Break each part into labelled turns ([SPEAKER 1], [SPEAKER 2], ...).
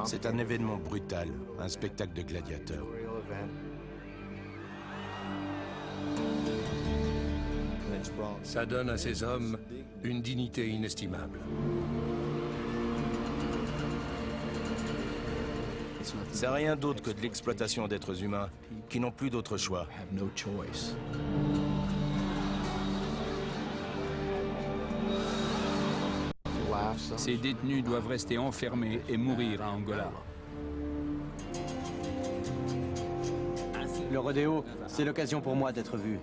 [SPEAKER 1] C'est un événement brutal, un spectacle de gladiateurs.
[SPEAKER 2] Ça donne à ces hommes une dignité inestimable.
[SPEAKER 1] C'est rien d'autre que de l'exploitation d'êtres humains qui n'ont plus d'autre choix.
[SPEAKER 3] Ces détenus doivent rester enfermés et mourir à Angola.
[SPEAKER 4] Le rodéo, c'est l'occasion pour moi d'être vu.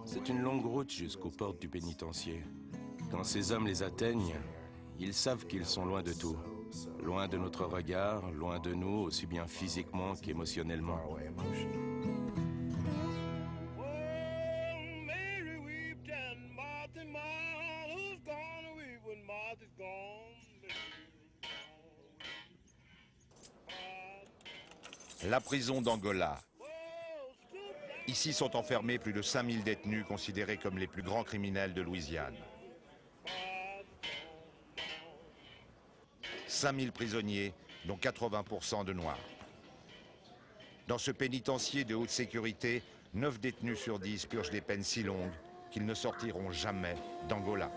[SPEAKER 1] C'est une longue route jusqu'aux portes du pénitencier. Quand ces hommes les atteignent, ils savent qu'ils sont loin de tout. Loin de notre regard, loin de nous, aussi bien physiquement qu'émotionnellement.
[SPEAKER 5] La prison d'Angola. Ici sont enfermés plus de 5000 détenus considérés comme les plus grands criminels de Louisiane. 5000 prisonniers, dont 80% de Noirs. Dans ce pénitencier de haute sécurité, 9 détenus sur 10 purgent des peines si longues qu'ils ne sortiront jamais d'Angola.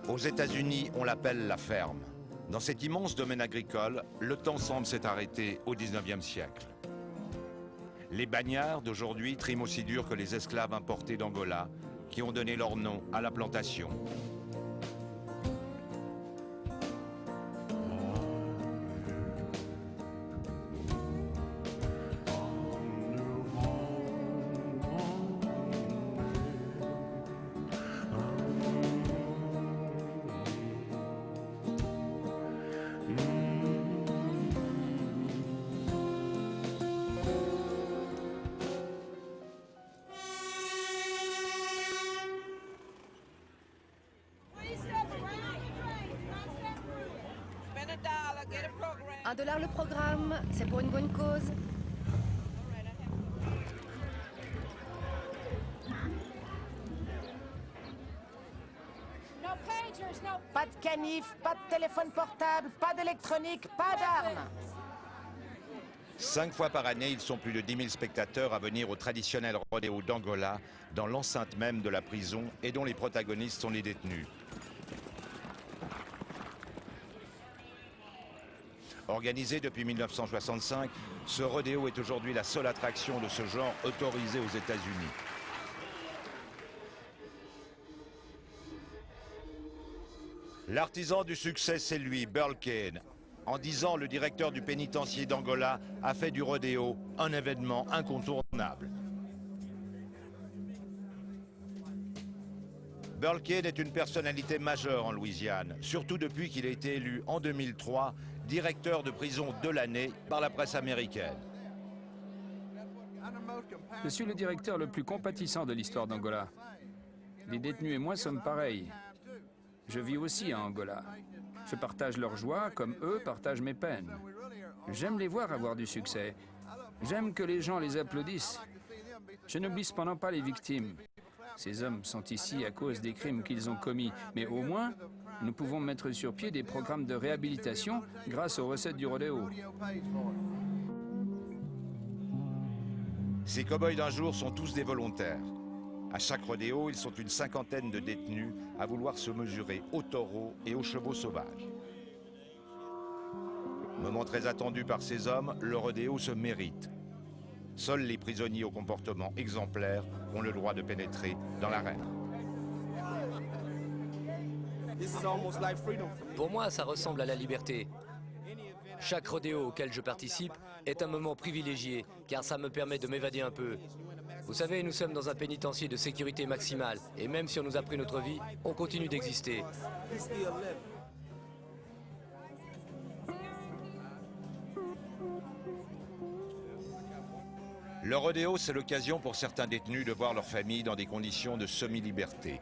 [SPEAKER 5] Aux États-Unis, on l'appelle la ferme. Dans cet immense domaine agricole, le temps semble s'être arrêté au 19e siècle. Les bagnards d'aujourd'hui triment aussi dur que les esclaves importés d'Angola, qui ont donné leur nom à la plantation.
[SPEAKER 6] $1 le programme, c'est pour une bonne cause.
[SPEAKER 7] Pas de canif, pas de téléphone portable, pas d'électronique, pas d'armes.
[SPEAKER 5] 5 fois par année, ils sont plus de 10 000 spectateurs à venir au traditionnel rodéo d'Angola, dans l'enceinte même de la prison et dont les protagonistes sont les détenus. Organisé depuis 1965, ce rodéo est aujourd'hui la seule attraction de ce genre autorisée aux États-Unis. L'artisan du succès, c'est lui, Burl Kane. En 10 ans, le directeur du pénitencier d'Angola a fait du rodéo un événement incontournable. Burl Kane est une personnalité majeure en Louisiane, surtout depuis qu'il a été élu en 2003 directeur de prison de l'année par la presse américaine.
[SPEAKER 3] Je suis le directeur le plus compatissant de l'histoire d'Angola. Les détenus et moi sommes pareils. Je vis aussi à Angola. Je partage leur joie comme eux partagent mes peines. J'aime les voir avoir du succès. J'aime que les gens les applaudissent. Je n'oublie cependant pas les victimes. Ces hommes sont ici à cause des crimes qu'ils ont commis, mais au moins, nous pouvons mettre sur pied des programmes de réhabilitation grâce aux recettes du rodéo.
[SPEAKER 5] Ces cow-boys d'un jour sont tous des volontaires. À chaque rodéo, ils sont une cinquantaine de détenus à vouloir se mesurer aux taureaux et aux chevaux sauvages. Moment très attendu par ces hommes, le rodéo se mérite. Seuls les prisonniers au comportement exemplaire ont le droit de pénétrer dans l'arène.
[SPEAKER 8] Pour moi, ça ressemble à la liberté. Chaque rodéo auquel je participe est un moment privilégié, car ça me permet de m'évader un peu. Vous savez, nous sommes dans un pénitencier de sécurité maximale, et même si on nous a pris notre vie, on continue d'exister.
[SPEAKER 5] Le rodéo, c'est l'occasion pour certains détenus de voir leur famille dans des conditions de semi-liberté.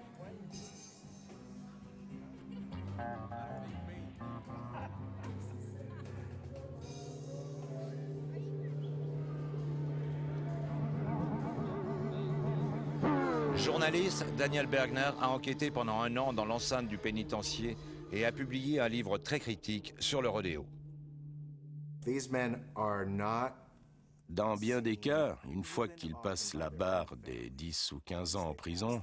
[SPEAKER 5] Journaliste, Daniel Bergner a enquêté pendant 1 an dans l'enceinte du pénitencier et a publié un livre très critique sur le rodéo.
[SPEAKER 1] Dans bien des cas, une fois qu'ils passent la barre des 10 ou 15 ans en prison,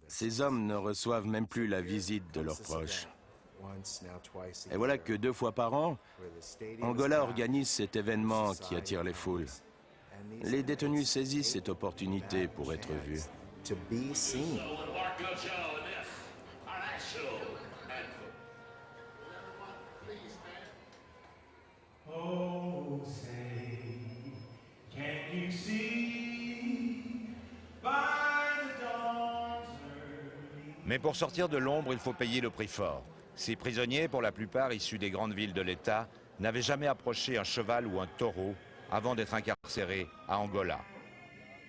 [SPEAKER 1] ces hommes ne reçoivent même plus la visite de leurs proches. Et voilà que 2 fois par an, Angola organise cet événement qui attire les foules. Les détenus saisissent cette opportunité pour être vus.
[SPEAKER 5] Mais pour sortir de l'ombre, il faut payer le prix fort. Ces prisonniers, pour la plupart issus des grandes villes de l'État, n'avaient jamais approché un cheval ou un taureau avant d'être incarcérés à Angola.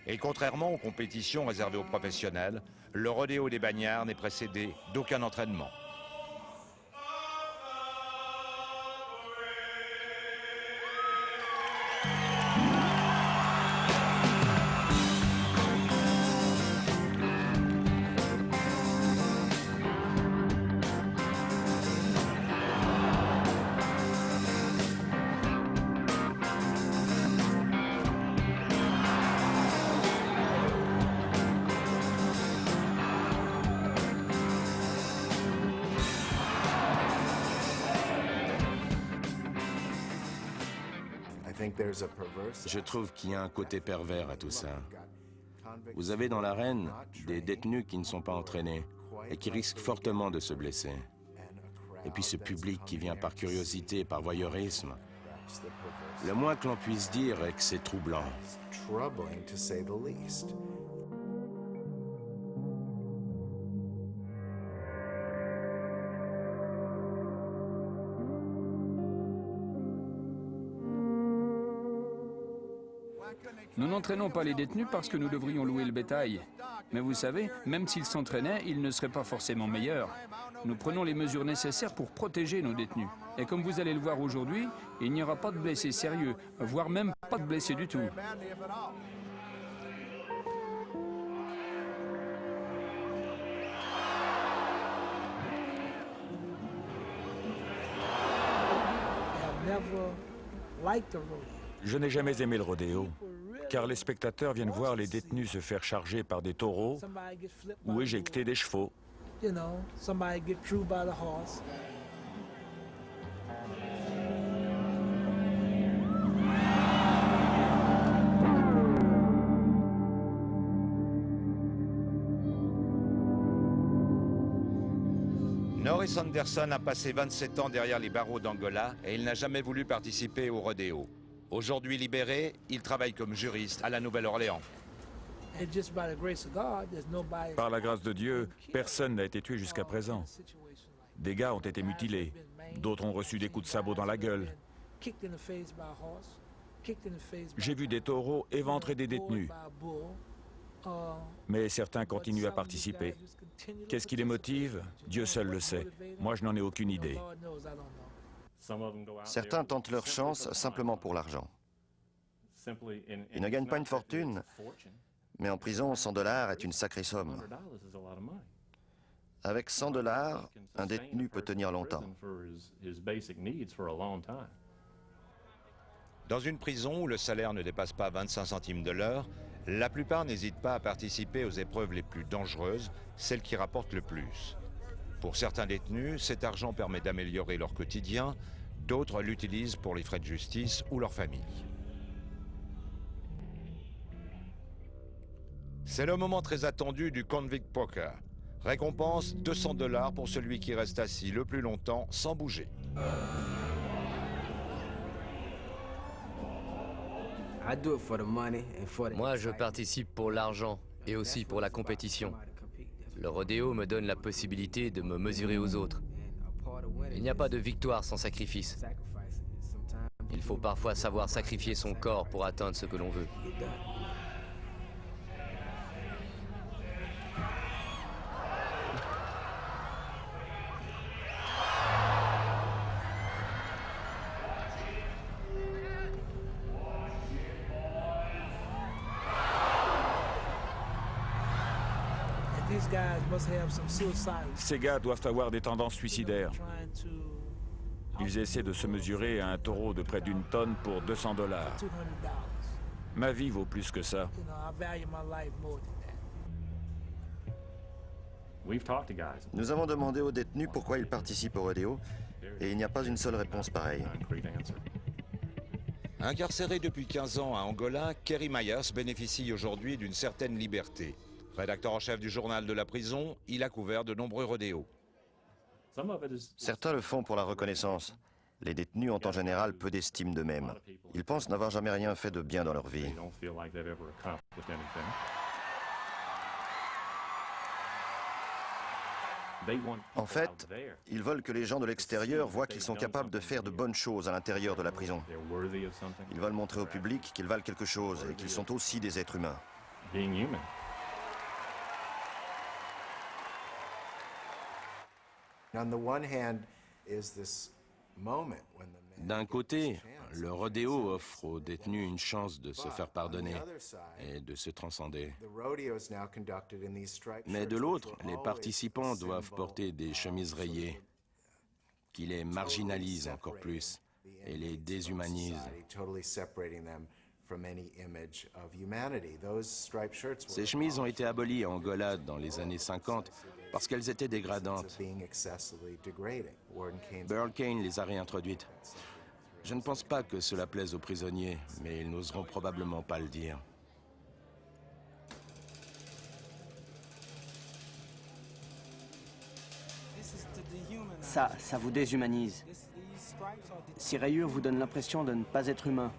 [SPEAKER 5] Et contrairement aux compétitions réservées aux professionnels, le rodéo des bagnards n'est précédé d'aucun entraînement.
[SPEAKER 1] Je trouve qu'il y a un côté pervers à tout ça. Vous avez dans l'arène des détenus qui ne sont pas entraînés et qui risquent fortement de se blesser. Et puis ce public qui vient par curiosité, par voyeurisme. Le moins que l'on puisse dire est que c'est troublant.
[SPEAKER 3] Nous n'entraînons pas les détenus parce que nous devrions louer le bétail. Mais vous savez, même s'ils s'entraînaient, ils ne seraient pas forcément meilleurs. Nous prenons les mesures nécessaires pour protéger nos détenus. Et comme vous allez le voir aujourd'hui, il n'y aura pas de blessés sérieux, voire même pas de blessés du tout.
[SPEAKER 9] Je n'ai jamais aimé le rodéo, car les spectateurs viennent voir les détenus se faire charger par des taureaux ou éjecter des chevaux.
[SPEAKER 5] Norris Anderson a passé 27 ans derrière les barreaux d'Angola et il n'a jamais voulu participer au rodéo. Aujourd'hui libéré, il travaille comme juriste à la Nouvelle-Orléans.
[SPEAKER 9] Par la grâce de Dieu, personne n'a été tué jusqu'à présent. Des gars ont été mutilés, d'autres ont reçu des coups de sabot dans la gueule. J'ai vu des taureaux éventrer des détenus. Mais certains continuent à participer. Qu'est-ce qui les motive? Dieu seul le sait. Moi, je n'en ai aucune idée.
[SPEAKER 10] Certains tentent leur chance simplement pour l'argent. Ils ne gagnent pas une fortune, mais en prison, 100 $ est une sacrée somme. Avec 100 $, un détenu peut tenir longtemps.
[SPEAKER 5] Dans une prison où le salaire ne dépasse pas 25 centimes de l'heure, la plupart n'hésitent pas à participer aux épreuves les plus dangereuses, celles qui rapportent le plus. Pour certains détenus, cet argent permet d'améliorer leur quotidien, d'autres l'utilisent pour les frais de justice ou leur famille. C'est le moment très attendu du Convict Poker. Récompense 200 $ pour celui qui reste assis le plus longtemps sans bouger.
[SPEAKER 8] Moi, je participe pour l'argent et aussi pour la compétition. Le rodéo me donne la possibilité de me mesurer aux autres. Il n'y a pas de victoire sans sacrifice. Il faut parfois savoir sacrifier son corps pour atteindre ce que l'on veut.
[SPEAKER 9] Ces gars doivent avoir des tendances suicidaires. Ils essaient de se mesurer à un taureau de près d'1 tonne pour $200. Ma vie vaut plus que ça.
[SPEAKER 10] Nous avons demandé aux détenus pourquoi ils participent au rodéo, et il n'y a pas une seule réponse pareille.
[SPEAKER 5] Incarcéré depuis 15 ans à Angola, Kerry Myers bénéficie aujourd'hui d'une certaine liberté. Rédacteur en chef du journal de la prison, il a couvert de nombreux rodéos.
[SPEAKER 10] Certains le font pour la reconnaissance. Les détenus ont en général peu d'estime d'eux-mêmes. Ils pensent n'avoir jamais rien fait de bien dans leur vie. En fait, ils veulent que les gens de l'extérieur voient qu'ils sont capables de faire de bonnes choses à l'intérieur de la prison. Ils veulent montrer au public qu'ils valent quelque chose et qu'ils sont aussi des êtres humains.
[SPEAKER 1] D'un côté, le rodéo offre aux détenus une chance de se faire pardonner et de se transcender. Mais de l'autre, les participants doivent porter des chemises rayées qui les marginalisent encore plus et les déshumanisent. Ces chemises ont été abolies à Angola dans les années 50 parce qu'elles étaient dégradantes. Burl Cain les a réintroduites. Je ne pense pas que cela plaise aux prisonniers, mais ils n'oseront probablement pas le dire.
[SPEAKER 4] Ça vous déshumanise. Ces rayures vous donnent l'impression de ne pas être humain,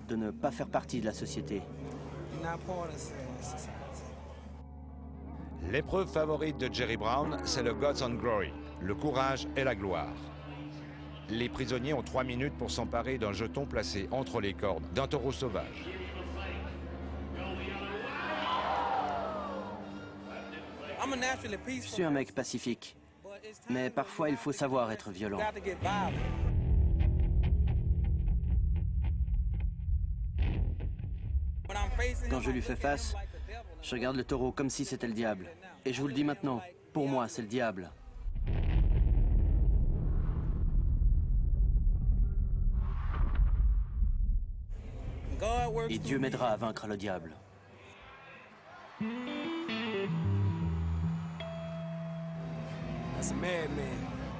[SPEAKER 4] de ne pas faire partie de la société.
[SPEAKER 5] L'épreuve favorite de Jerry Brown, c'est le Guts and Glory, le courage et la gloire. Les prisonniers ont 3 minutes pour s'emparer d'un jeton placé entre les cornes d'un taureau sauvage.
[SPEAKER 4] Je suis un mec pacifique, mais parfois il faut savoir être violent. Quand je lui fais face, je regarde le taureau comme si c'était le diable. Et je vous le dis maintenant, pour moi, c'est le diable. Et Dieu m'aidera à vaincre le diable.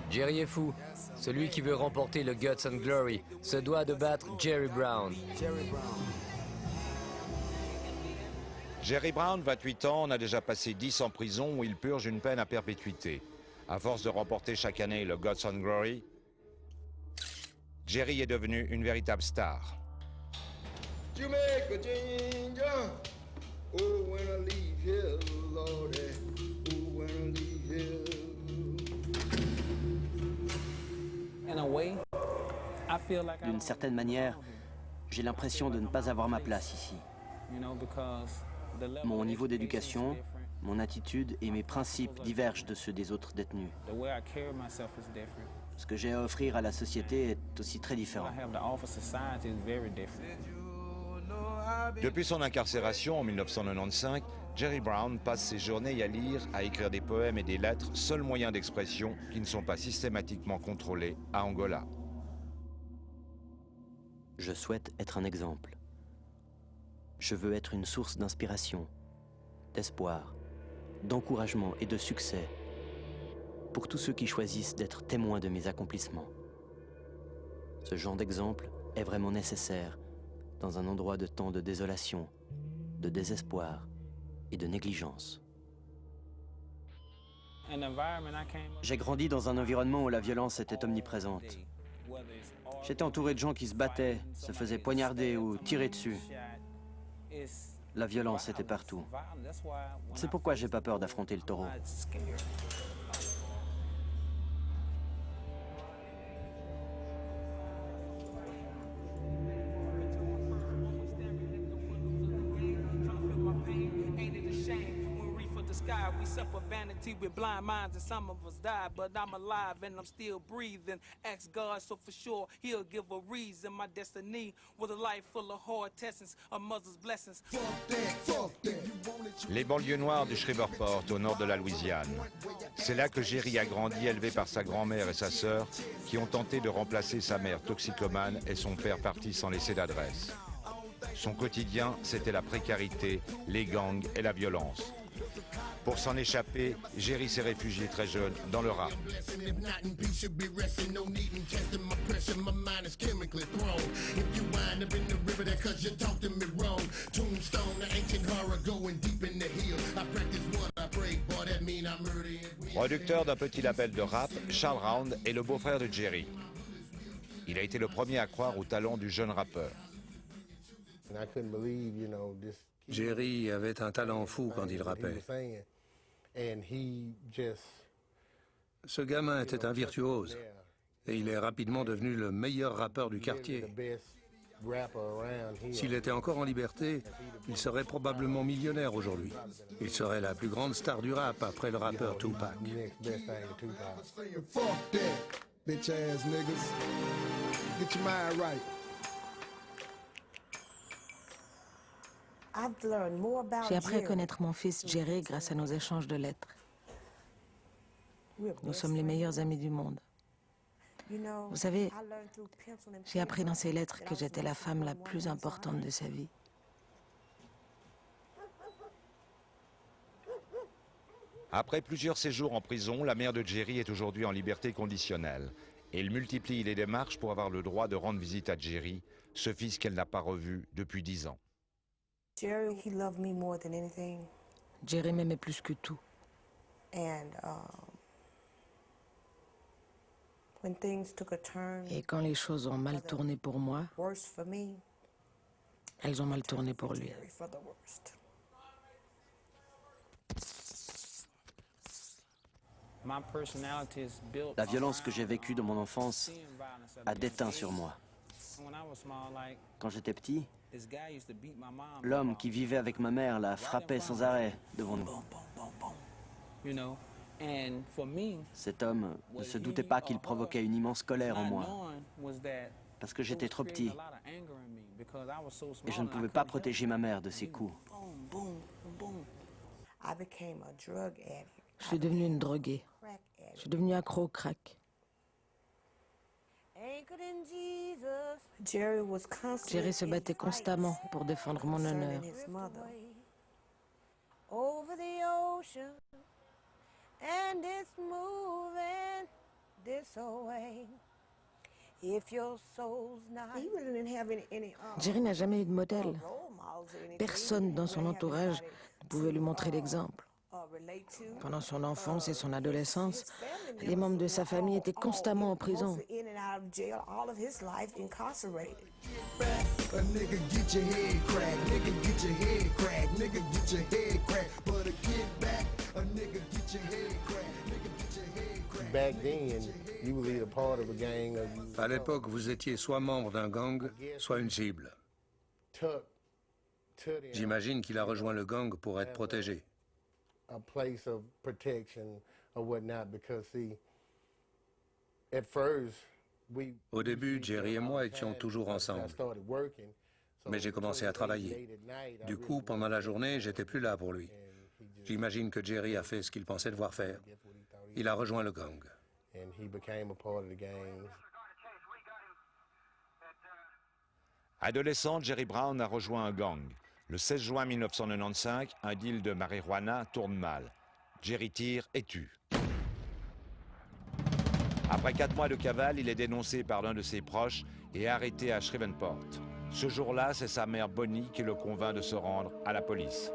[SPEAKER 8] Jerry est fou. Celui qui veut remporter le Guts and Glory se doit de battre Jerry Brown.
[SPEAKER 5] Jerry Brown, 28 ans, en a déjà passé 10 en prison où il purge une peine à perpétuité. À force de remporter chaque année le Guts and Glory, Jerry est devenu une véritable star.
[SPEAKER 4] D'une certaine manière, j'ai l'impression de ne pas avoir ma place ici. Mon niveau d'éducation, mon attitude et mes principes divergent de ceux des autres détenus. Ce que j'ai à offrir à la société est aussi très différent.
[SPEAKER 5] Depuis son incarcération en 1995, Jerry Brown passe ses journées à lire, à écrire des poèmes et des lettres, seuls moyens d'expression qui ne sont pas systématiquement contrôlés à Angola.
[SPEAKER 4] Je souhaite être un exemple. Je veux être une source d'inspiration, d'espoir, d'encouragement et de succès pour tous ceux qui choisissent d'être témoins de mes accomplissements. Ce genre d'exemple est vraiment nécessaire dans un endroit de tant de désolation, de désespoir et de négligence. J'ai grandi dans un environnement où la violence était omniprésente. J'étais entouré de gens qui se battaient, se faisaient poignarder ou tirer dessus. La violence était partout. C'est pourquoi j'ai pas peur d'affronter le taureau.
[SPEAKER 11] sky. We suffer vanity with blind minds, and some of us die. But I'm alive and I'm still breathing. Ask God, so for sure He'll give a reason. My destiny was a life full of hard testings, a mother's blessings.
[SPEAKER 5] Les banlieues noires du Shreveport, au nord de la Louisiane. C'est là que Jerry a grandi, élevé par sa grand-mère et sa sœur, qui ont tenté de remplacer sa mère toxicomane et son père parti sans laisser d'adresse. Son quotidien, c'était la précarité, les gangs et la violence. Pour s'en échapper, Jerry s'est réfugié très jeune dans le rap. Producteur d'un petit label de rap, Charles Round est le beau-frère de Jerry. Il a été le premier à croire au talent du jeune rappeur.
[SPEAKER 2] Jerry avait un talent fou quand il rappait. Ce gamin était un virtuose et il est rapidement devenu le meilleur rappeur du quartier. S'il était encore en liberté, il serait probablement millionnaire aujourd'hui. Il serait la plus grande star du rap après le rappeur Tupac.
[SPEAKER 12] J'ai appris à connaître mon fils Jerry grâce à nos échanges de lettres. Nous sommes les meilleurs amis du monde. Vous savez, j'ai appris dans ces lettres que j'étais la femme la plus importante de sa vie.
[SPEAKER 5] Après plusieurs séjours en prison, la mère de Jerry est aujourd'hui en liberté conditionnelle. Et il multiplie les démarches pour avoir le droit de rendre visite à Jerry, ce fils qu'elle n'a pas revu depuis 10 ans.
[SPEAKER 12] Jerry m'aimait plus que tout. Et quand les choses ont mal tourné pour moi, elles ont mal tourné pour lui.
[SPEAKER 4] La violence que j'ai vécue dans mon enfance a déteint sur moi. Quand j'étais petit, l'homme qui vivait avec ma mère la frappait sans arrêt devant nous. Cet homme ne se doutait pas qu'il provoquait une immense colère en moi, parce que j'étais trop petit et je ne pouvais pas protéger ma mère de ses coups.
[SPEAKER 12] Je suis devenue une droguée. Je suis devenue accro au crack. Jerry se battait constamment pour défendre mon honneur. Jerry n'a jamais eu de modèle. Personne dans son entourage ne pouvait lui montrer l'exemple. Pendant son enfance et son adolescence, les membres de sa famille étaient constamment en prison.
[SPEAKER 2] À l'époque, vous étiez soit membre d'un gang, soit une cible. J'imagine qu'il a rejoint le gang pour être protégé. Au début, Jerry et moi étions toujours ensemble. Mais j'ai commencé à travailler. Du coup, pendant la journée, j'étais plus là pour lui. J'imagine que Jerry a fait ce qu'il pensait devoir faire. Il a rejoint le gang.
[SPEAKER 5] Adolescent, Jerry Brown a rejoint un gang. Le 16 juin 1995, un deal de marijuana tourne mal. Jerry tire et tue. Après 4 mois de cavale, il est dénoncé par l'un de ses proches et arrêté à Shreveport. Ce jour-là, c'est sa mère Bonnie qui le convainc de se rendre à la police.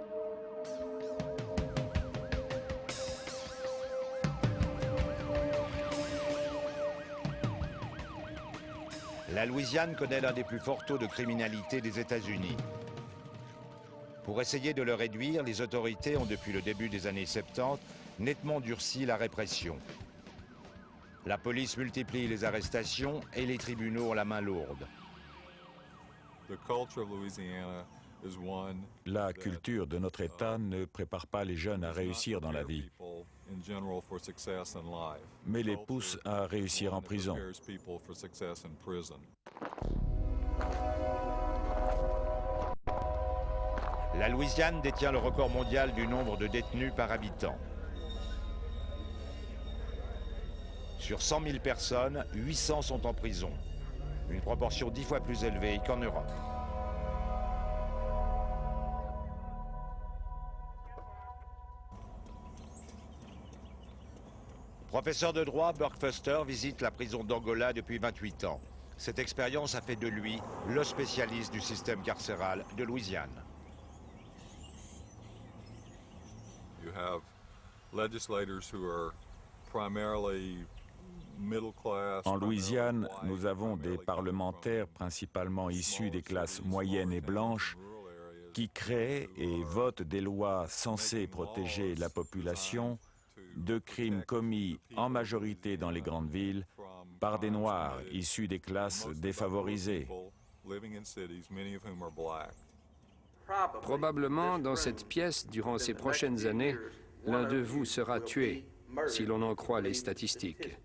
[SPEAKER 5] La Louisiane connaît l'un des plus forts taux de criminalité des États-Unis. Pour essayer de le réduire, les autorités ont, depuis le début des années 70, nettement durci la répression. La police multiplie les arrestations et les tribunaux ont la main lourde.
[SPEAKER 9] La culture de notre État ne prépare pas les jeunes à réussir dans la vie, mais les pousse à réussir en prison.
[SPEAKER 5] La Louisiane détient le record mondial du nombre de détenus par habitant. Sur 100 000 personnes, 800 sont en prison, une proportion 10 fois plus élevée qu'en Europe. Professeur de droit, Burke Foster visite la prison d'Angola depuis 28 ans. Cette expérience a fait de lui le spécialiste du système carcéral de Louisiane.
[SPEAKER 9] En Louisiane, nous avons des parlementaires principalement issus des classes moyennes et blanches qui créent et votent des lois censées protéger la population de crimes commis en majorité dans les grandes villes par des Noirs issus des classes défavorisées.
[SPEAKER 3] Probablement, dans cette pièce, durant ces prochaines années, l'un de vous sera tué, si l'on en croit les statistiques.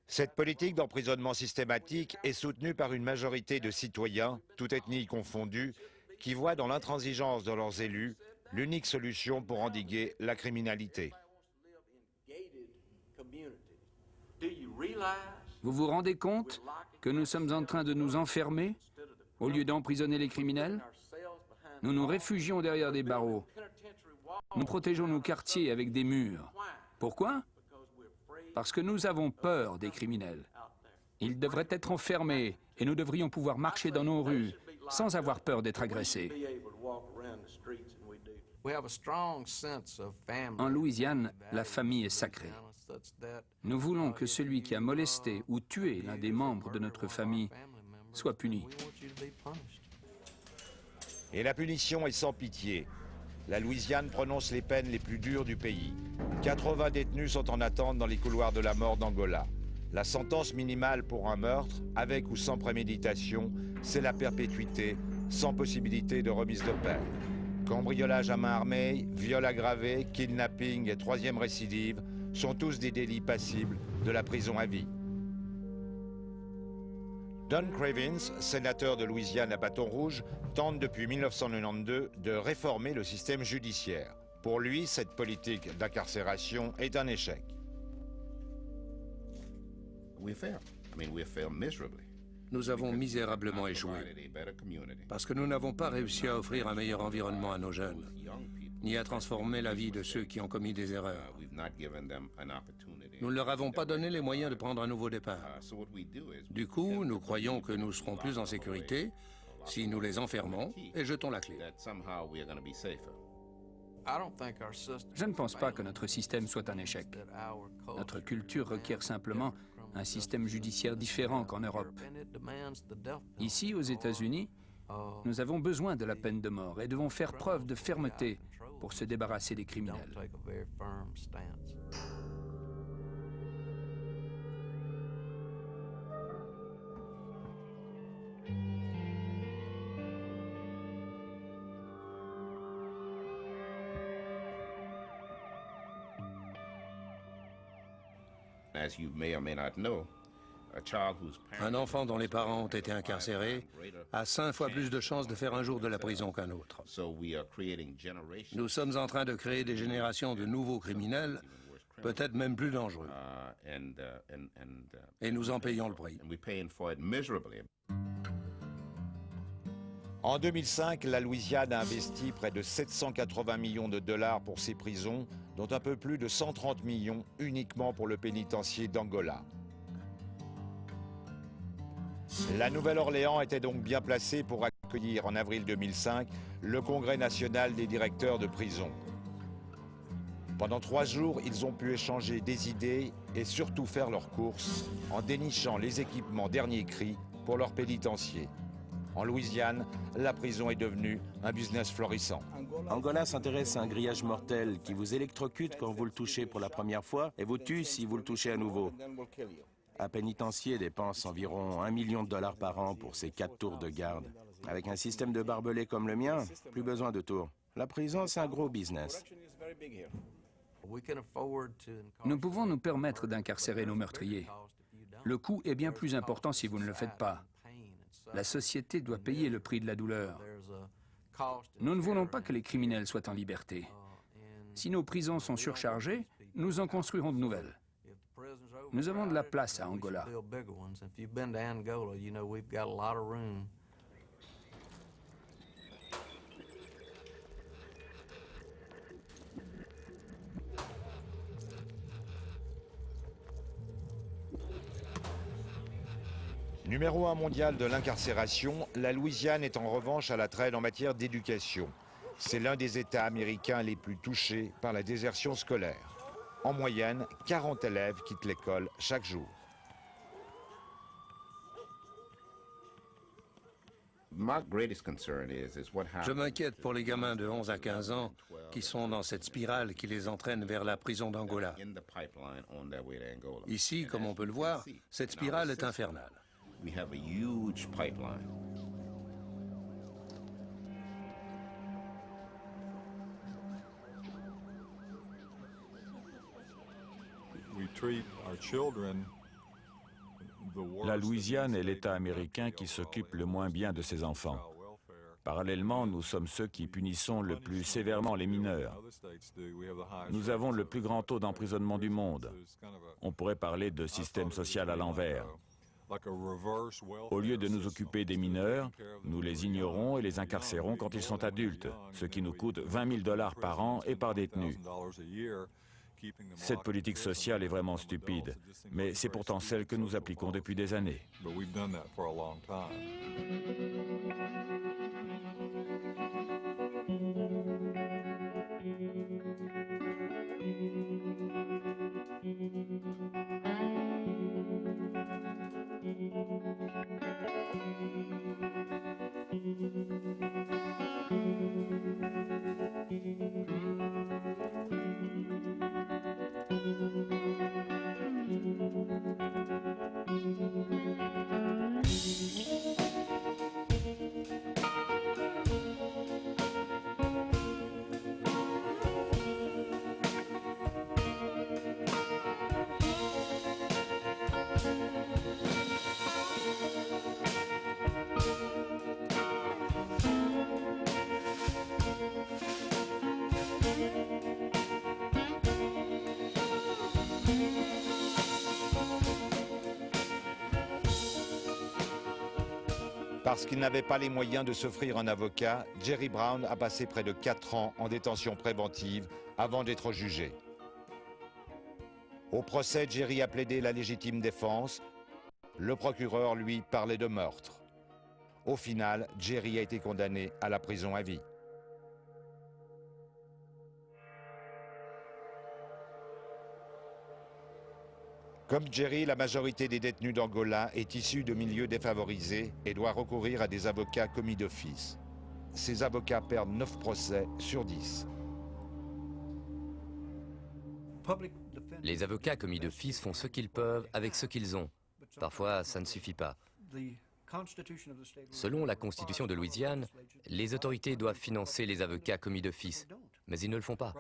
[SPEAKER 5] Cette politique d'emprisonnement systématique est soutenue par une majorité de citoyens, toutes ethnies confondues, qui voient dans l'intransigeance de leurs élus l'unique solution pour endiguer la criminalité.
[SPEAKER 3] Vous vous rendez compte que nous sommes en train de nous enfermer au lieu d'emprisonner les criminels? Nous nous réfugions derrière des barreaux. Nous protégeons nos quartiers avec des murs. Pourquoi? Parce que nous avons peur des criminels. Ils devraient être enfermés et nous devrions pouvoir marcher dans nos rues sans avoir peur d'être agressés. En Louisiane, la famille est sacrée. Nous voulons que celui qui a molesté ou tué l'un des membres de notre famille soit puni.
[SPEAKER 5] Et la punition est sans pitié. La Louisiane prononce les peines les plus dures du pays. 80 détenus sont en attente dans les couloirs de la mort d'Angola. La sentence minimale pour un meurtre, avec ou sans préméditation, c'est la perpétuité, sans possibilité de remise de peine. Cambriolage à main armée, viol aggravé, kidnapping et troisième récidive sont tous des délits passibles de la prison à vie. Don Cravens, sénateur de Louisiane à Bâton Rouge, tente depuis 1992 de réformer le système judiciaire. Pour lui, cette politique d'incarcération est un échec.
[SPEAKER 2] Nous avons misérablement échoué parce que nous n'avons pas réussi à offrir un meilleur environnement à nos jeunes, ni à transformer la vie de ceux qui ont commis des erreurs. Nous ne leur avons pas donné les moyens de prendre un nouveau départ. Du coup, nous croyons que nous serons plus en sécurité si nous les enfermons et jetons la clé.
[SPEAKER 3] Je ne pense pas que notre système soit un échec. Notre culture requiert simplement un système judiciaire différent qu'en Europe. Ici, aux États-Unis, nous avons besoin de la peine de mort et devons faire preuve de fermeté pour se débarrasser des criminels.
[SPEAKER 2] Un enfant dont les parents ont été incarcérés a 5 fois plus de chances de faire un jour de la prison qu'un autre. Nous sommes en train de créer des générations de nouveaux criminels, peut-être même plus dangereux. Et nous en payons le prix.
[SPEAKER 5] En 2005, la Louisiane a investi près de 780 millions de dollars pour ses prisons, dont un peu plus de 130 millions uniquement pour le pénitencier d'Angola. La Nouvelle-Orléans était donc bien placée pour accueillir en avril 2005 le Congrès national des directeurs de prison. Pendant 3 jours, ils ont pu échanger des idées et surtout faire leurs courses en dénichant les équipements dernier cri pour leur pénitencier. En Louisiane, la prison est devenue un business florissant.
[SPEAKER 1] Angola s'intéresse à un grillage mortel qui vous électrocute quand vous le touchez pour la première fois et vous tue si vous le touchez à nouveau. Un pénitencier dépense environ $1 million par an pour ses 4 tours de garde. Avec un système de barbelés comme le mien, plus besoin de tours. La prison, c'est un gros business.
[SPEAKER 3] Nous pouvons nous permettre d'incarcérer nos meurtriers. Le coût est bien plus important si vous ne le faites pas. La société doit payer le prix de la douleur. Nous ne voulons pas que les criminels soient en liberté. Si nos prisons sont surchargées, nous en construirons de nouvelles. Nous avons de la place à Angola.
[SPEAKER 5] Numéro 1 mondial de l'incarcération, la Louisiane est en revanche à la traîne en matière d'éducation. C'est l'un des États américains les plus touchés par la désertion scolaire. En moyenne, 40 élèves quittent l'école chaque jour.
[SPEAKER 2] Je m'inquiète pour les gamins de 11 à 15 ans qui sont dans cette spirale qui les entraîne vers la prison d'Angola. Ici, comme on peut le voir, cette spirale est infernale.
[SPEAKER 13] We have a huge pipeline.
[SPEAKER 9] La Louisiane est l'État américain qui s'occupe le moins bien de ses enfants. Parallèlement, nous sommes ceux qui punissons le plus sévèrement les mineurs. Nous avons le plus grand taux d'emprisonnement du monde. On pourrait parler de système social à l'envers. Au lieu de nous occuper des mineurs, nous les ignorons et les incarcérons quand ils sont adultes, ce qui nous coûte 20 000 $ par an et par détenu. Cette politique sociale est vraiment stupide, mais c'est pourtant celle que nous appliquons depuis des années.
[SPEAKER 5] Parce qu'il n'avait pas les moyens de s'offrir un avocat, Jerry Brown a passé près de 4 ans en détention préventive avant d'être jugé. Au procès, Jerry a plaidé la légitime défense. Le procureur, lui, parlait de meurtre. Au final, Jerry a été condamné à la prison à vie. Comme Jerry, la majorité des détenus d'Angola est issue de milieux défavorisés et doit recourir à des avocats commis d'office. Ces avocats perdent 9 procès sur 10.
[SPEAKER 8] Les avocats commis d'office font ce qu'ils peuvent avec ce qu'ils ont. Parfois, ça ne suffit pas. Selon la Constitution de Louisiane, les autorités doivent financer les avocats commis d'office, mais ils ne le font pas.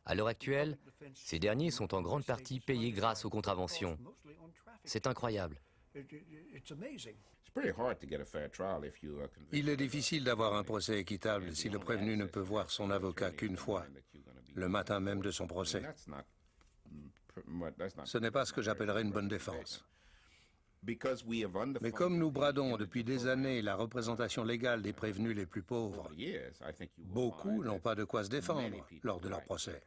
[SPEAKER 8] À l'heure actuelle, ces derniers sont en grande partie payés grâce aux contraventions. C'est incroyable.
[SPEAKER 2] Il est difficile d'avoir un procès équitable si le prévenu ne peut voir son avocat qu'une fois, le matin même de son procès. Ce n'est pas ce que j'appellerais une bonne défense. Mais comme nous bradons depuis des années la représentation légale des prévenus les plus pauvres, beaucoup n'ont pas de quoi se défendre lors de leur procès.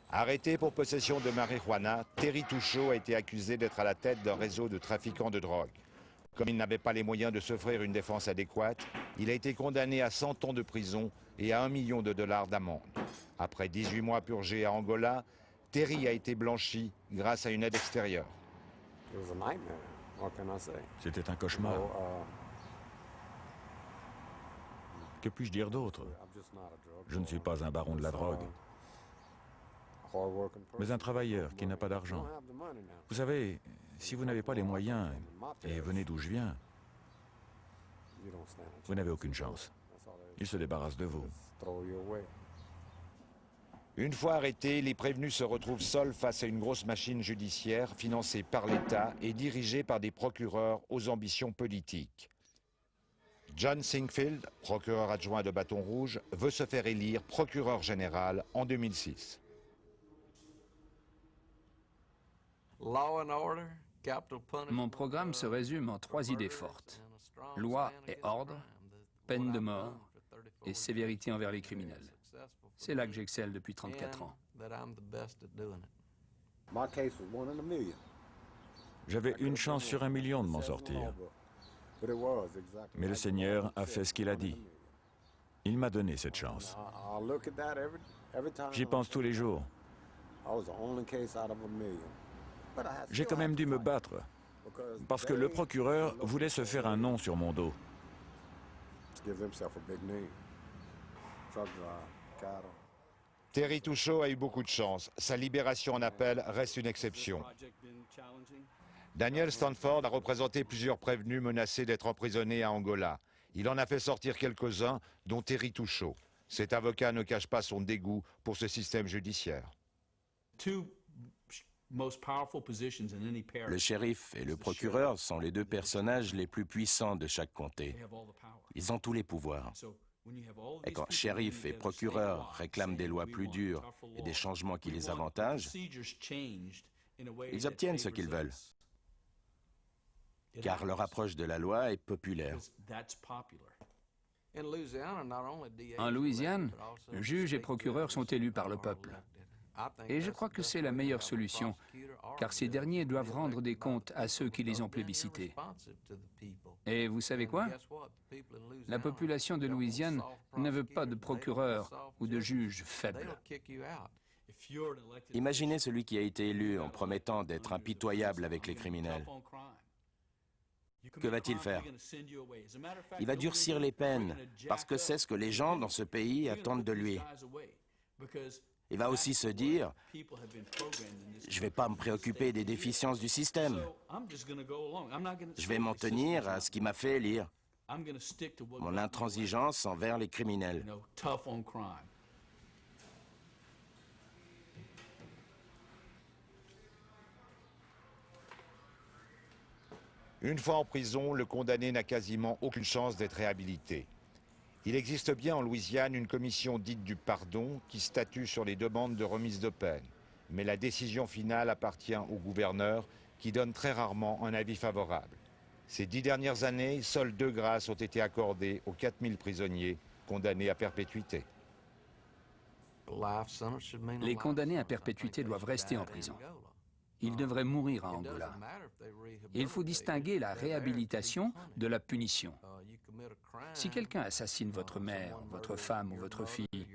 [SPEAKER 5] Arrêté pour possession de marijuana, Terry Touchot a été accusé d'être à la tête d'un réseau de trafiquants de drogue. Comme il n'avait pas les moyens de s'offrir une défense adéquate, il a été condamné à 100 ans de prison et à $1 million d'amende. Après 18 mois purgés à Angola, Terry a été blanchi grâce à une aide extérieure.
[SPEAKER 9] C'était un cauchemar. Que puis-je dire d'autre? Je ne suis pas un baron de la drogue, mais un travailleur qui n'a pas d'argent. Vous savez, si vous n'avez pas les moyens, et venez d'où je viens, vous n'avez aucune chance. Ils se débarrassent de vous.
[SPEAKER 5] Une fois arrêtés, les prévenus se retrouvent seuls face à une grosse machine judiciaire financée par l'État et dirigée par des procureurs aux ambitions politiques. John Singfield, procureur adjoint de Bâton Rouge, veut se faire élire procureur général en 2006.
[SPEAKER 3] Mon programme se résume en 3 idées fortes. Loi et ordre, peine de mort et sévérité envers les criminels. C'est là que j'excelle depuis 34 ans.
[SPEAKER 9] J'avais une chance sur 1 million de m'en sortir. Mais le Seigneur a fait ce qu'il a dit. Il m'a donné cette chance. J'y pense tous les jours. J'ai quand même dû me battre, parce que le procureur voulait se faire un nom sur mon dos.
[SPEAKER 5] Terry Touchot a eu beaucoup de chance. Sa libération en appel reste une exception. Daniel Stanford a représenté plusieurs prévenus menacés d'être emprisonnés à Angola. Il en a fait sortir quelques-uns, dont Terry Touchot. Cet avocat ne cache pas son dégoût pour ce système judiciaire.
[SPEAKER 1] Le shérif et le procureur sont les 2 personnages les plus puissants de chaque comté. Ils ont tous les pouvoirs. Et quand shérif et procureur réclament des lois plus dures et des changements qui les avantagent, ils obtiennent ce qu'ils veulent, car leur approche de la loi est populaire.
[SPEAKER 3] En Louisiane, juges et procureurs sont élus par le peuple. Et je crois que c'est la meilleure solution, car ces derniers doivent rendre des comptes à ceux qui les ont plébiscités. Et vous savez quoi? La population de Louisiane ne veut pas de procureurs ou de juges faibles.
[SPEAKER 1] Imaginez celui qui a été élu en promettant d'être impitoyable avec les criminels. Que va-t-il faire? Il va durcir les peines, parce que c'est ce que les gens dans ce pays attendent de lui. Il va aussi se dire, je ne vais pas me préoccuper des déficiences du système. Je vais m'en tenir à ce qui m'a fait élire, mon intransigeance envers les criminels.
[SPEAKER 5] Une fois en prison, le condamné n'a quasiment aucune chance d'être réhabilité. Il existe bien en Louisiane une commission dite du pardon qui statue sur les demandes de remise de peine. Mais la décision finale appartient au gouverneur qui donne très rarement un avis favorable. Ces 10 dernières années, seules 2 grâces ont été accordées aux 4000 prisonniers condamnés à perpétuité.
[SPEAKER 3] Les condamnés à perpétuité doivent rester en prison. Ils devraient mourir à Angola. Il faut distinguer la réhabilitation de la punition. Si quelqu'un assassine votre mère, votre femme ou votre fille,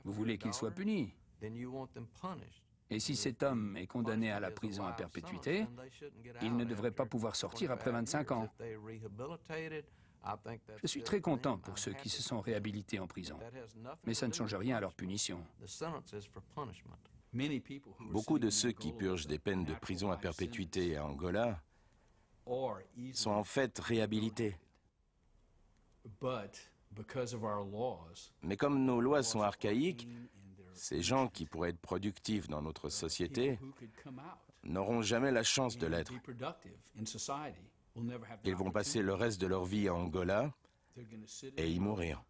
[SPEAKER 3] vous voulez qu'il soit puni. Et si cet homme est condamné à la prison à perpétuité, il ne devrait pas pouvoir sortir après 25 ans. Je suis très content pour ceux qui se sont réhabilités en prison, mais ça ne change rien à leur punition.
[SPEAKER 1] Beaucoup de ceux qui purgent des peines de prison à perpétuité à Angola sont en fait réhabilités. Mais comme nos lois sont archaïques, ces gens qui pourraient être productifs dans notre société n'auront jamais la chance de l'être. Ils vont passer le reste de leur vie à Angola et y mourir.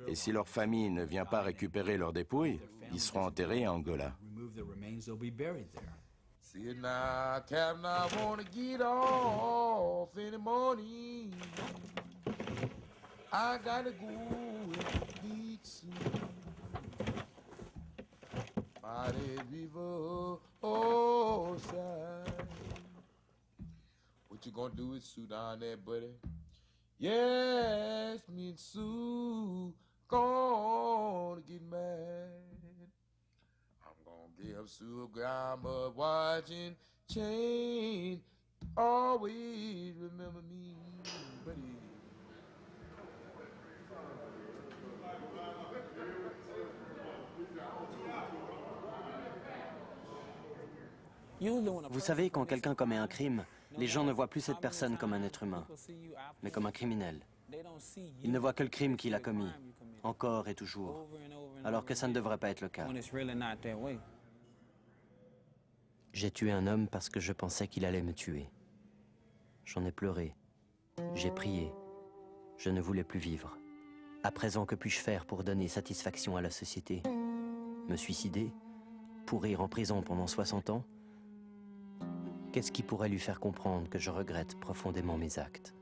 [SPEAKER 1] Et si leur famille ne vient pas récupérer leurs dépouilles, ils seront enterrés à Angola.
[SPEAKER 14] See it now, Captain, I wanna get off in the morning. I gotta go and beat soon. By the river, oh, side. What you gonna do with Sue down there, buddy? Yes, me and Sue gonna get mad. I'm gonna They have stood ground but watching change. Always remember me, buddy.
[SPEAKER 4] Vous savez, quand quelqu'un commet un crime, les gens ne voient plus cette personne comme un être humain, mais comme un criminel. Ils ne voient que le crime qu'il a commis, encore et toujours, alors que ça ne devrait pas être le cas. J'ai tué un homme parce que je pensais qu'il allait me tuer. J'en ai pleuré, j'ai prié, je ne voulais plus vivre. À présent, que puis-je faire pour donner satisfaction à la société? Me suicider? Pourrir en prison pendant 60 ans? Qu'est-ce qui pourrait lui faire comprendre que je regrette profondément mes actes?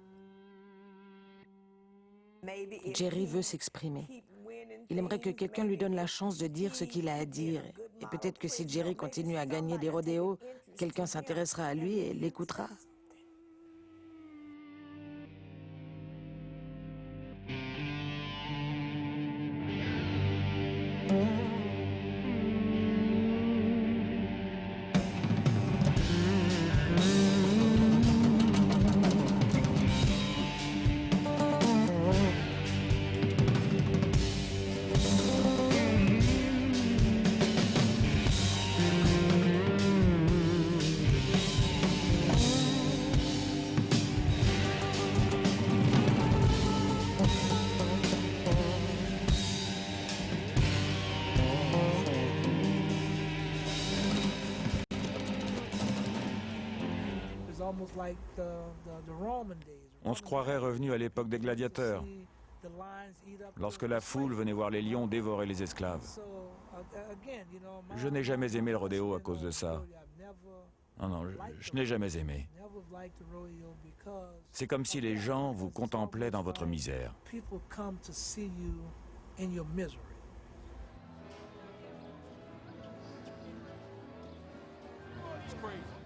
[SPEAKER 12] Jerry veut s'exprimer. Il aimerait que quelqu'un lui donne la chance de dire ce qu'il a à dire. Et peut-être que si Jerry continue à gagner des rodéos, quelqu'un s'intéressera à lui et l'écoutera.
[SPEAKER 9] On se croirait revenu à l'époque des gladiateurs, lorsque la foule venait voir les lions dévorer les esclaves. Je n'ai jamais aimé le rodéo à cause de ça. Non, je n'ai jamais aimé. C'est comme si les gens vous contemplaient dans votre misère.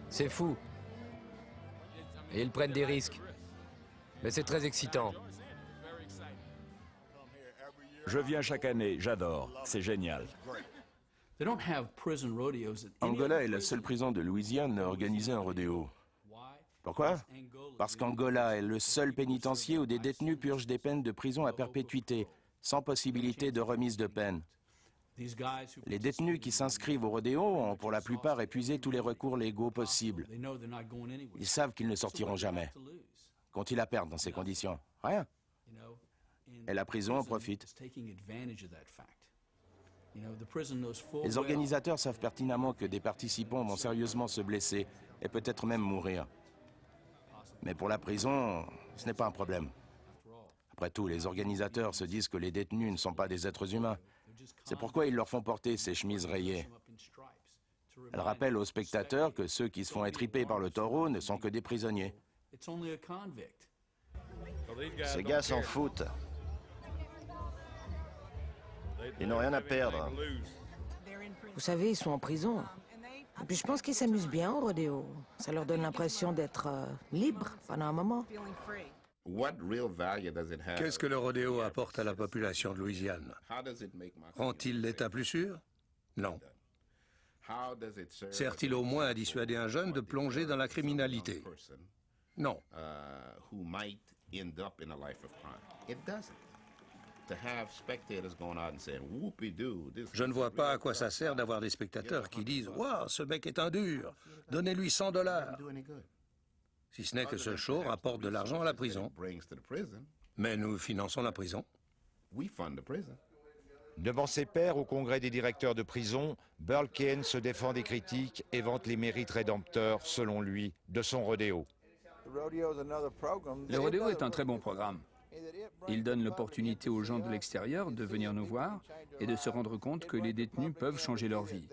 [SPEAKER 8] C'est fou. Et ils prennent des risques. Mais c'est très excitant.
[SPEAKER 9] Je viens chaque année, j'adore, c'est génial.
[SPEAKER 1] Angola est la seule prison de Louisiane à organiser un rodéo. Pourquoi? Parce qu'Angola est le seul pénitencier où des détenus purgent des peines de prison à perpétuité, sans possibilité de remise de peine. Les détenus qui s'inscrivent au rodéo ont pour la plupart épuisé tous les recours légaux possibles. Ils savent qu'ils ne sortiront jamais. Qu'ont-ils à perdre dans ces conditions? Rien. Et la prison en profite. Les organisateurs savent pertinemment que des participants vont sérieusement se blesser et peut-être même mourir. Mais pour la prison, ce n'est pas un problème. Après tout, les organisateurs se disent que les détenus ne sont pas des êtres humains. C'est pourquoi ils leur font porter ces chemises rayées. Elles rappellent aux spectateurs que ceux qui se font étriper par le taureau ne sont que des prisonniers.
[SPEAKER 10] Ces gars s'en foutent. Ils n'ont rien à perdre.
[SPEAKER 12] Vous savez, ils sont en prison. Et puis je pense qu'ils s'amusent bien au rodéo. Ça leur donne l'impression d'être libres pendant un moment.
[SPEAKER 2] Qu'est-ce que le rodéo apporte à la population de Louisiane? Rend-il l'État plus sûr? Non. Sert-il au moins à dissuader un jeune de plonger dans la criminalité? Non. Je ne vois pas à quoi ça sert d'avoir des spectateurs qui disent « Waouh, ce mec est un dur, donnez-lui $100 ». Si ce n'est que ce show rapporte de l'argent à la prison. Mais nous finançons la prison.
[SPEAKER 5] Devant ses pairs au congrès des directeurs de prison, Burl Cain se défend des critiques et vante les mérites rédempteurs, selon lui, de son rodéo.
[SPEAKER 3] Le rodéo est un très bon programme. Il donne l'opportunité aux gens de l'extérieur de venir nous voir et de se rendre compte que les détenus peuvent changer leur vie.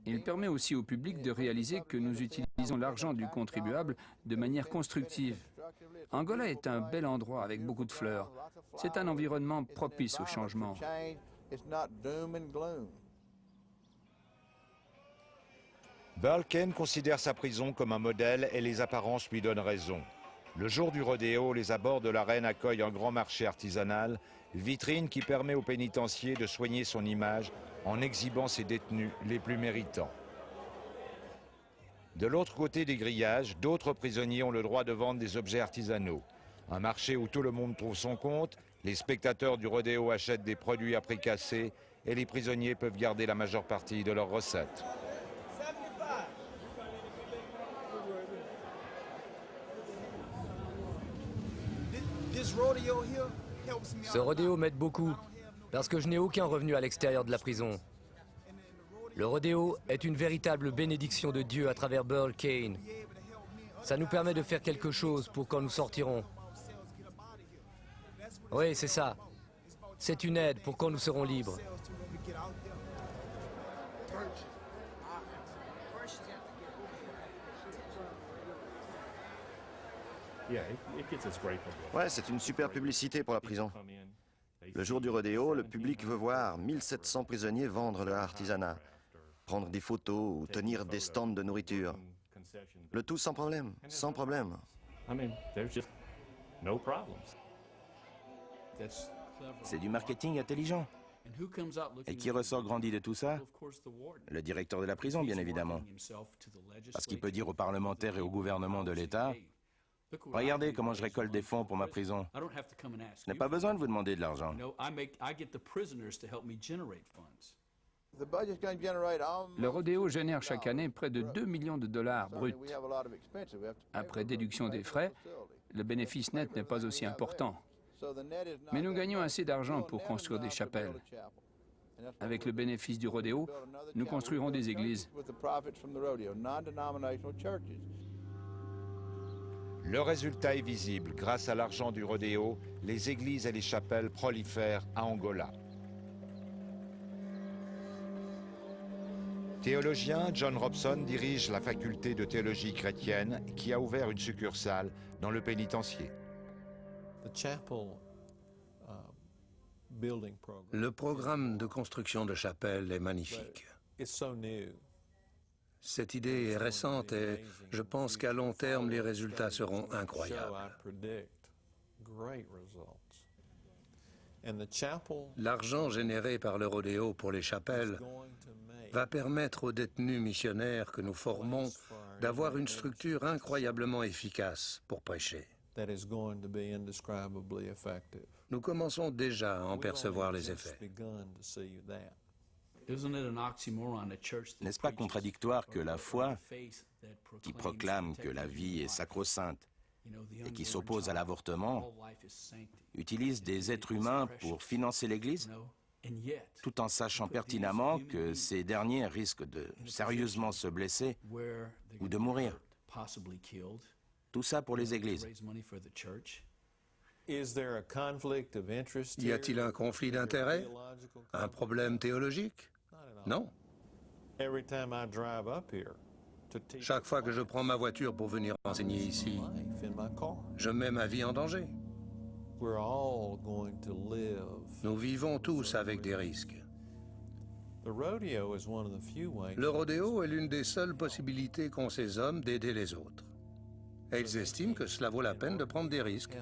[SPEAKER 3] Il permet aussi au public de réaliser que nous utilisons l'argent du contribuable de manière constructive. Angola est un bel endroit avec beaucoup de fleurs. C'est un environnement propice au changement.
[SPEAKER 5] Burl Cain considère sa prison comme un modèle et les apparences lui donnent raison. Le jour du rodéo, les abords de l'arène accueillent un grand marché artisanal, vitrine qui permet au pénitencier de soigner son image en exhibant ses détenus les plus méritants. De l'autre côté des grillages, d'autres prisonniers ont le droit de vendre des objets artisanaux. Un marché où tout le monde trouve son compte, les spectateurs du rodéo achètent des produits à prix cassés et les prisonniers peuvent garder la majeure partie de leurs recettes.
[SPEAKER 8] Ce rodéo m'aide beaucoup, parce que je n'ai aucun revenu à l'extérieur de la prison. Le rodéo est une véritable bénédiction de Dieu à travers Burl Kane. Ça nous permet de faire quelque chose pour quand nous sortirons. Oui, c'est ça. C'est une aide pour quand nous serons libres.
[SPEAKER 10] Ouais, c'est une super publicité pour la prison. Le jour du rodéo, le public veut voir 1700 prisonniers vendre leur artisanat, prendre des photos ou tenir des stands de nourriture. Le tout sans problème, sans problème.
[SPEAKER 1] C'est du marketing intelligent. Et qui ressort grandi de tout ça? Le directeur de la prison, bien évidemment. Parce qu'il peut dire aux parlementaires et au gouvernement de l'État, « Regardez comment je récolte des fonds pour ma prison. Je n'ai pas besoin de vous demander de l'argent. »
[SPEAKER 3] Le rodéo génère chaque année près de 2 millions de dollars bruts. Après déduction des frais, le bénéfice net n'est pas aussi important. Mais nous gagnons assez d'argent pour construire des chapelles. Avec le bénéfice du rodéo, nous construirons des églises.
[SPEAKER 5] Le résultat est visible. Grâce à l'argent du rodéo, les églises et les chapelles prolifèrent à Angola. Théologien, John Robson dirige la faculté de théologie chrétienne qui a ouvert une succursale dans le pénitencier.
[SPEAKER 2] Le programme de construction de chapelles est magnifique. Cette idée est récente et je pense qu'à long terme, les résultats seront incroyables. L'argent généré par le rodéo pour les chapelles va permettre aux détenus missionnaires que nous formons d'avoir une structure incroyablement efficace pour prêcher. Nous commençons déjà à en percevoir les effets.
[SPEAKER 1] N'est-ce pas contradictoire que la foi, qui proclame que la vie est sacro-sainte et qui s'oppose à l'avortement, utilise des êtres humains pour financer l'Église, tout en sachant pertinemment que ces derniers risquent de sérieusement se blesser ou de mourir? Tout ça pour les églises.
[SPEAKER 2] Y a-t-il un conflit d'intérêts? Un problème théologique? Non. Chaque fois que je prends ma voiture pour venir enseigner ici, je mets ma vie en danger. Nous vivons tous avec des risques. Le rodéo est l'une des seules possibilités qu'ont ces hommes d'aider les autres. Et ils estiment que cela vaut la peine de prendre des risques.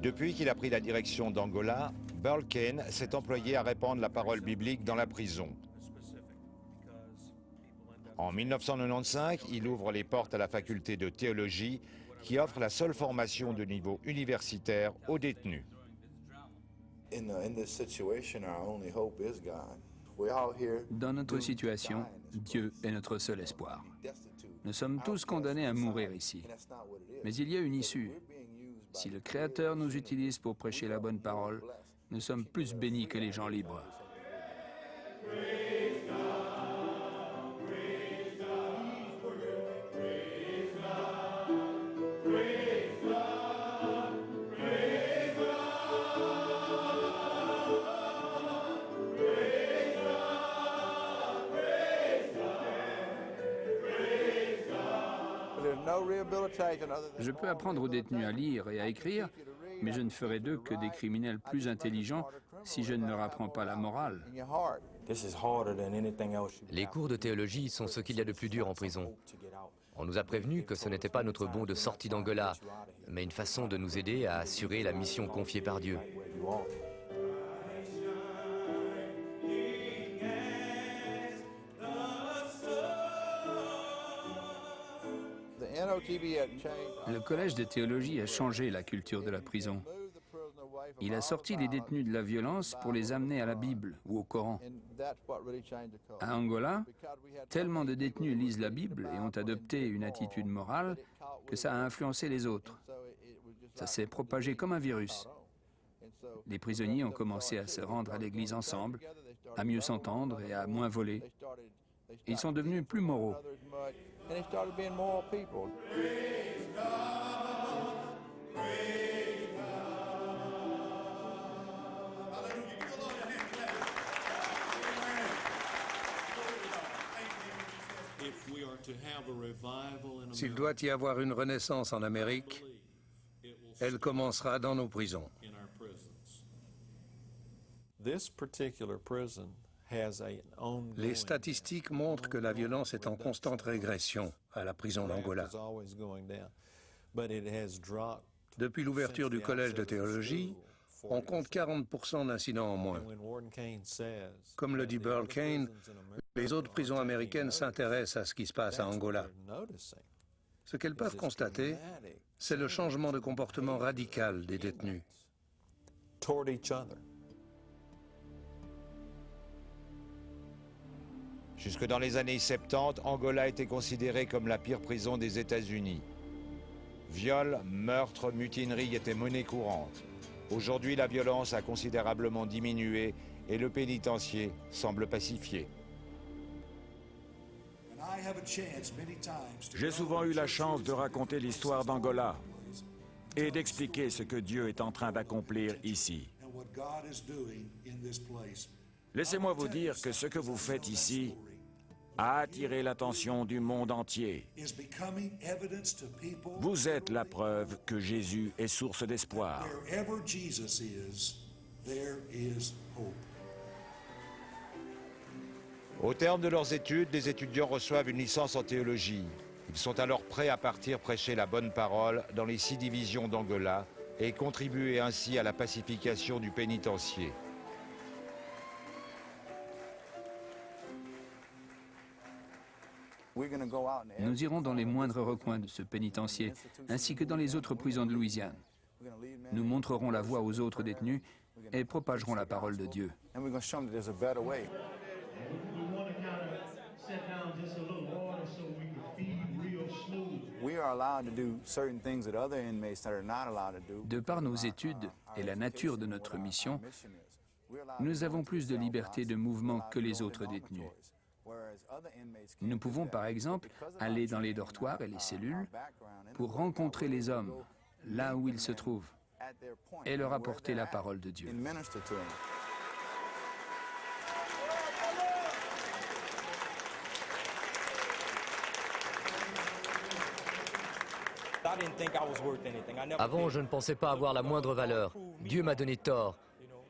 [SPEAKER 5] Depuis qu'il a pris la direction d'Angola, Burl Kane s'est employé à répandre la parole biblique dans la prison. En 1995, il ouvre les portes à la faculté de théologie qui offre la seule formation de niveau universitaire aux détenus.
[SPEAKER 3] Dans notre situation, Dieu est notre seul espoir. Nous sommes tous condamnés à mourir ici. Mais il y a une issue. Si le Créateur nous utilise pour prêcher la bonne parole, nous sommes plus bénis que les gens libres. Je peux apprendre aux détenus à lire et à écrire, mais je ne ferai d'eux que des criminels plus intelligents si je ne leur apprends pas la morale.
[SPEAKER 8] Les cours de théologie sont ce qu'il y a de plus dur en prison. On nous a prévenu que ce n'était pas notre bond de sortie d'Angola, mais une façon de nous aider à assurer la mission confiée par Dieu.
[SPEAKER 3] Le collège de théologie a changé la culture de la prison. Il a sorti les détenus de la violence pour les amener à la Bible ou au Coran. À Angola, tellement de détenus lisent la Bible et ont adopté une attitude morale que ça a influencé les autres. Ça s'est propagé comme un virus. Les prisonniers ont commencé à se rendre à l'église ensemble, à mieux s'entendre et à moins voler. Ils sont devenus plus moraux.
[SPEAKER 2] S'il doit y avoir une renaissance en Amérique, elle commencera dans nos prisons. Les statistiques montrent que la violence est en constante régression à la prison d'Angola. Depuis l'ouverture du collège de théologie, on compte 40% d'incidents en moins. Comme le dit Burl Cain, les autres prisons américaines s'intéressent à ce qui se passe à Angola. Ce qu'elles peuvent constater, c'est le changement de comportement radical des détenus.
[SPEAKER 5] Jusque dans les années 70, Angola était considérée comme la pire prison des États-Unis. Viols, meurtres, mutineries étaient monnaie courante. Aujourd'hui, la violence a considérablement diminué et le pénitencier semble pacifié.
[SPEAKER 9] J'ai souvent eu la chance de raconter l'histoire d'Angola et d'expliquer ce que Dieu est en train d'accomplir ici. Laissez-moi vous dire que ce que vous faites ici a attiré l'attention du monde entier. Vous êtes la preuve que Jésus est source d'espoir.
[SPEAKER 5] Au terme de leurs études, les étudiants reçoivent une licence en théologie. Ils sont alors prêts à partir prêcher la bonne parole dans les 6 divisions d'Angola et contribuer ainsi à la pacification du pénitencier.
[SPEAKER 3] Nous irons dans les moindres recoins de ce pénitencier, ainsi que dans les autres prisons de Louisiane. Nous montrerons la voie aux autres détenus et propagerons la parole de Dieu. De par nos études et la nature de notre mission, nous avons plus de liberté de mouvement que les autres détenus. Nous pouvons par exemple aller dans les dortoirs et les cellules pour rencontrer les hommes là où ils se trouvent et leur apporter la parole de Dieu.
[SPEAKER 8] Avant, je ne pensais pas avoir la moindre valeur. Dieu m'a donné tort.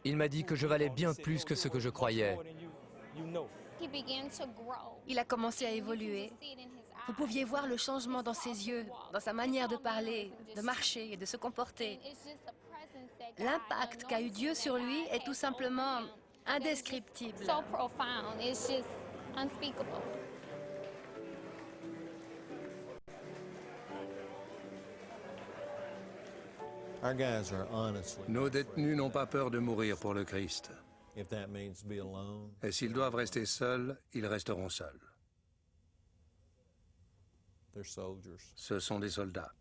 [SPEAKER 8] Il m'a dit que je valais bien plus que ce que je croyais.
[SPEAKER 6] Il a commencé à évoluer. Vous pouviez voir le changement dans ses yeux, dans sa manière de parler, de marcher et de se comporter. L'impact qu'a eu Dieu sur lui est tout simplement indescriptible.
[SPEAKER 2] Nos détenus n'ont pas peur de mourir pour le Christ. Et s'ils doivent rester seuls, ils resteront seuls. Ce sont des soldats.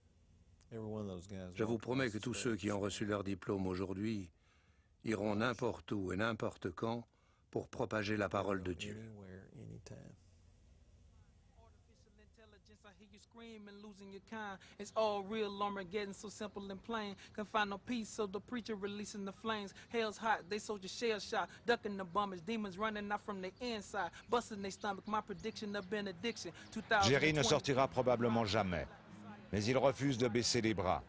[SPEAKER 2] Je vous promets que tous ceux qui ont reçu leur diplôme aujourd'hui iront n'importe où et n'importe quand pour propager la parole de Dieu.
[SPEAKER 11] Screaming, losing your kind. It's all real, Armageddon, so simple and plain. Can find no peace, so the preacher releasing the flames. Hell's hot, they soldier shell shot, ducking the bombers, demons running out from the inside, busting their stomach. My prediction of benediction.
[SPEAKER 5] Jerry ne sortira probablement jamais. Mais il refuse de baisser les bras.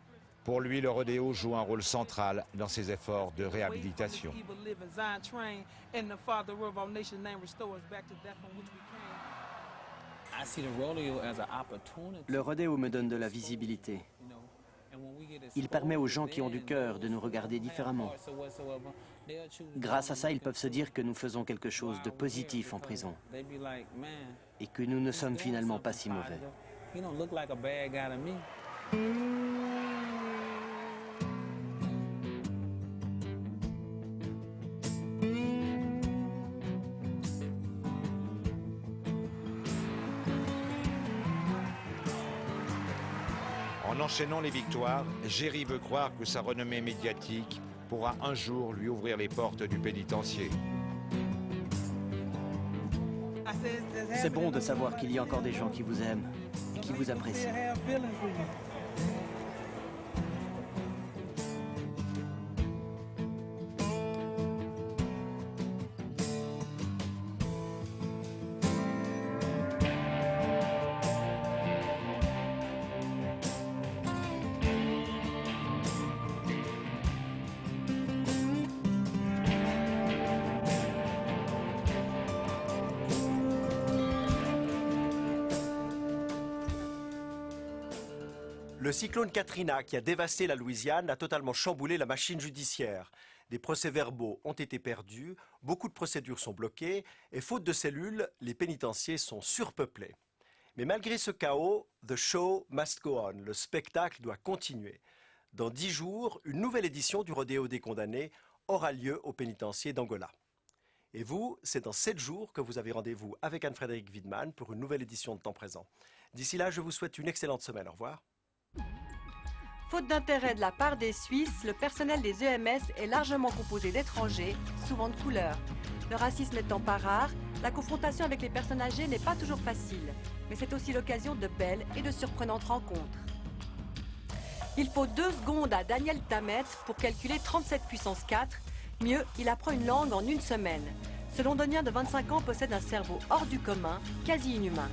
[SPEAKER 5] Pour lui, le rodéo joue un rôle central dans ses efforts de réhabilitation.
[SPEAKER 4] Le rodéo me donne de la visibilité. Il permet aux gens qui ont du cœur de nous regarder différemment. Grâce à ça, ils peuvent se dire que nous faisons quelque chose de positif en prison et que nous ne sommes finalement pas si mauvais.
[SPEAKER 5] En enchaînant les victoires, Jerry veut croire que sa renommée médiatique pourra un jour lui ouvrir les portes du pénitencier.
[SPEAKER 4] C'est bon de savoir qu'il y a encore des gens qui vous aiment et qui vous apprécient.
[SPEAKER 15] Le cyclone Katrina, qui a dévasté la Louisiane, a totalement chamboulé la machine judiciaire. Des procès-verbaux ont été perdus, beaucoup de procédures sont bloquées, et faute de cellules, les pénitenciers sont surpeuplés. Mais malgré ce chaos, the show must go on, le spectacle doit continuer. Dans 10 jours, une nouvelle édition du Rodéo des condamnés aura lieu au pénitencier d'Angola. Et vous, c'est dans 7 jours que vous avez rendez-vous avec Anne-Frédérique Wiedemann pour une nouvelle édition de Temps présent. D'ici là, je vous souhaite une excellente semaine. Au revoir.
[SPEAKER 16] Faute d'intérêt de la part des Suisses, le personnel des EMS est largement composé d'étrangers, souvent de couleur. Le racisme n'étant pas rare, la confrontation avec les personnes âgées n'est pas toujours facile, mais c'est aussi l'occasion de belles et de surprenantes rencontres. Il faut 2 secondes à Daniel Tammet pour calculer 37 puissance 4. Mieux, il apprend une langue en 1 semaine. Ce londonien de 25 ans possède un cerveau hors du commun, quasi inhumain.